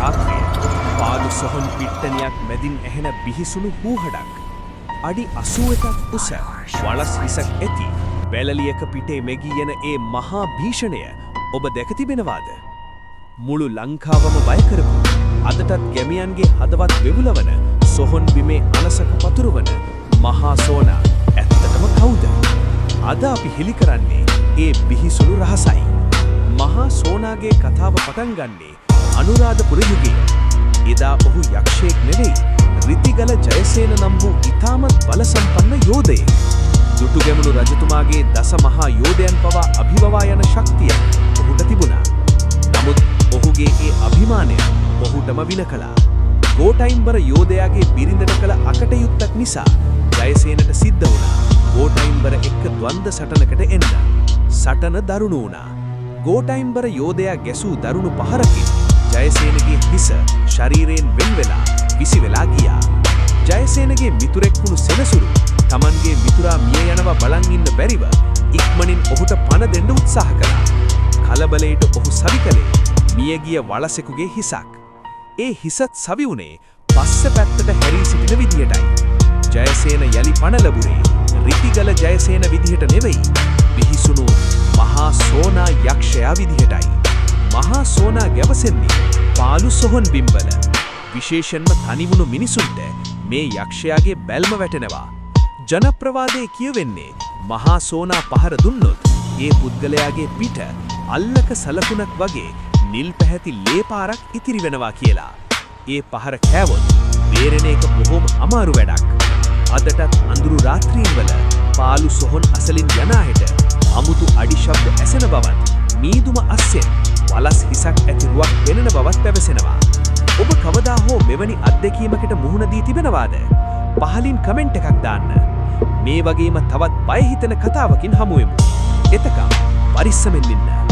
රාත්‍රිය පාළු සොහොන් පිට්ටනියක් මැදින් ඇහෙන බිහිසුණු හූහඩක්. අඩි 81ක් උස වලස් හිසක් ඇති බැලලියක පිටේ මෙගී යන ඒ මහා භීෂණය ඔබ දැක තිබෙනවාද? මුළු ලංකාවම බය කරපු අදටත් ගැමියන්ගේ හදවත් වෙවුලවන සොහොන් බිමේ අනසක පතුරවන මහා සෝනා ඇත්තටම කවුද? අද අපි හෙළි කරන්නේ ඒ බිහිසුණු රහසයි. මහා සෝනාගේ කතාව පටන් ගන්නේ අනුරාධපුර යුගයේ. එදා ඔහු යක්ෂයෙක් නෙවෙයි, රිතිගල ජයසේන නම් වූ ඉතාමත් බලසම්පන්න යෝධයෙක්. දුටුගැමුණු රජතුමාගේ දස මහා යෝධයන් පවා අභිබවා යන ශක්තිය ඔහුට තිබුණා. නමුත් ඔහුගේ ඒ අභිමානය ඔහුටම වින කළා. ගෝඨයිම්බර යෝධයාගේ බිරිඳට කළ අකටයුත්තක් නිසා ජයසේනට සිද්ධ වුණා ගෝඨයිම්බර එක්ක ද්වන්ද සටනකට එන්න. සටන දරුණු වුණා. ගෝඨයිම්බර යෝධයා ගැසූ දරුණු පහරකින් ජයසේනගේ හිස ශරීරයෙන් වෙන් වෙලා විසි වෙලා ගියා. ජයසේනගේ මිතුරෙක් වුණු සෙනසුරු තමන්ගේ මිතුරා මිය යනවා බලන් ඉන්න බැරිව ඉක්මනින් ඔහුට පණ දෙන්න උත්සාහ කළා. කලබලයට ඔහු සවි කළේ මියගිය වලසෙකුගේ හිසක්. ඒ හිසත් සවි වුණේ පස්ස පැත්තට හැරී සිටින විදියටයි. ජයසේන යලි පණ ලැබුණේ රිතිගල ජයසේන විදිහට නෙවෙයි, බිහිසුණු මහා සෝනා යක්ෂයා විදිහටයි. මහා සෝනා ගැවසෙන්නේ පාළු සොහොන් බිම්වල. විශේෂයෙන්ම තනිවුණු මිනිසුන්ට මේ යක්ෂයාගේ බැල්ම වැටෙනවා. ජනප්‍රවාදයේ කියවෙන්නේ මහා සෝනා පහර දුන්නොත් ඒ පුද්ගලයාගේ පිට අල්ලක සලකුණක් වගේ නිල් පැහැති ලේ පාරක් ඉතිරි වෙනවා කියලා. ඒ පහර කෑවොත් බේරෙන එක බොහොම අමාරු වැඩක්. අදටත් අඳුරු රාත්‍රීන්වල පාළු සොහොන් අසලින් යන අයට අමුතු අඩි ශබ්ද ඇසෙන බවත්, මීදුම අස්සෙන් වලස් හිසක් ඇති රුවක් පෙනෙන බවත් පැවසෙනවා. ඔබ කවදා හෝ මෙවැනි අත්දැකීමකට මුහුණ දී තිබෙනවාද? පහලින් කමෙන්ට් එකක් දාන්න. මේ වගේම තවත් බය හිතෙන කතාවකින් හමු වෙමු. එතකම් පරිස්සමෙන් ඉන්න.